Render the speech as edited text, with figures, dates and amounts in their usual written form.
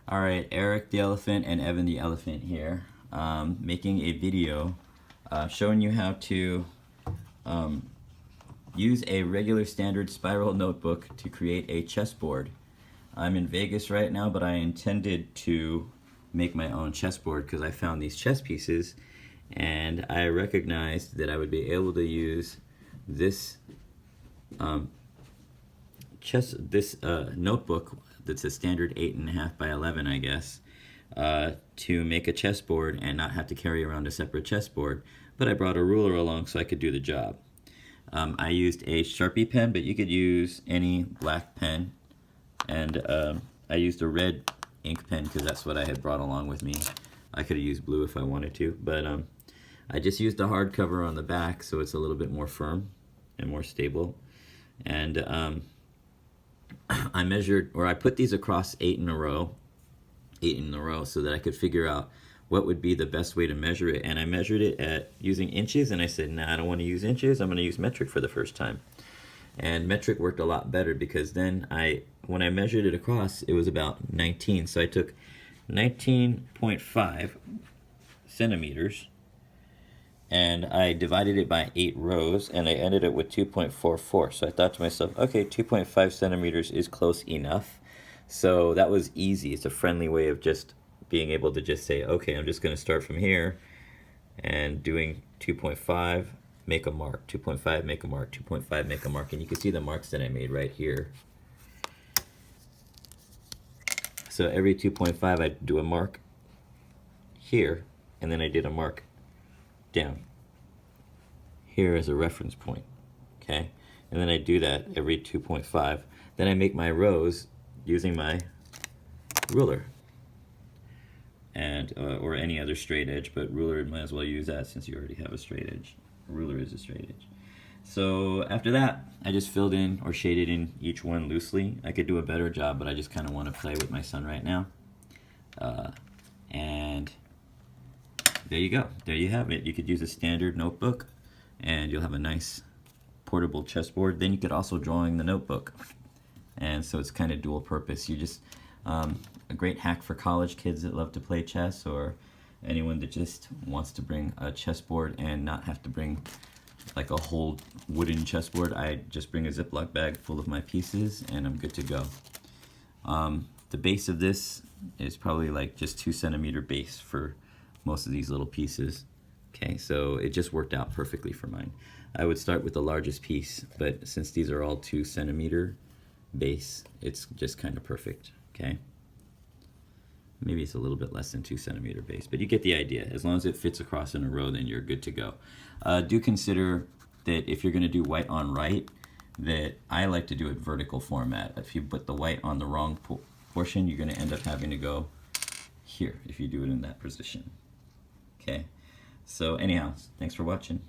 Alright, Eric the Elephant and Evan the Elephant here, making a video showing you how to use a regular standard spiral notebook to create a chessboard. I'm in Vegas right now, but I intended to make my own chessboard because I found these chess pieces and I recognized that I would be able to use this notebook that's a standard 8.5 by 11, I guess, to make a chessboard and not have to carry around a separate chessboard. But I brought a ruler along so I could do the job. I used a Sharpie pen, but you could use any black pen, and I used a red ink pen because that's what I had brought along with me. I could have used blue if I wanted to, but I just used a hardcover on the back so it's a little bit more firm and more stable. And I measured, or I put these across 8 in a row so that I could figure out what would be the best way to measure it. And I measured it at using inches, and I said, nah, I don't want to use inches, I'm going to use metric for the first time. And metric worked a lot better because then when I measured it across, it was about 19. So I took 19.5 centimeters and I divided it by 8 rows, and I ended up with 2.44. So I thought to myself, okay, 2.5 centimeters is close enough. So that was easy. It's a friendly way of just being able to just say, okay, I'm just going to start from here and doing 2.5, make a mark, 2.5, make a mark, 2.5, make a mark. And you can see the marks that I made right here. So every 2.5 I do a mark here, and then I did a mark down here as a reference point, okay? And then I do that every 2.5. Then I make my rows using my ruler, and or any other straight edge, but ruler, might as well use that since you already have a straight edge. Ruler is a straight edge. So after that, I just filled in or shaded in each one loosely. I could do a better job, but I just kind of want to play with my son right now. And there you go. There you have it. You could use a standard notebook and you'll have a nice portable chessboard. Then you could also draw in the notebook. And so it's kind of dual purpose. You just, a great hack for college kids that love to play chess, or anyone that just wants to bring a chessboard and not have to bring like a whole wooden chessboard. I just bring a Ziploc bag full of my pieces and I'm good to go. The base of this is probably like just 2 centimeter base for most of these little pieces. Okay, so it just worked out perfectly for mine. I would start with the largest piece, but since these are all 2 centimeter base, it's just kind of perfect. Okay, maybe it's a little bit less than 2 centimeter base, but you get the idea. As long as it fits across in a row, then you're good to go. Do consider that if you're going to do white on right, that I like to do it vertical format. If you put the white on the wrong portion, you're going to end up having to go here if you do it in that position. Okay, so anyhow, thanks for watching.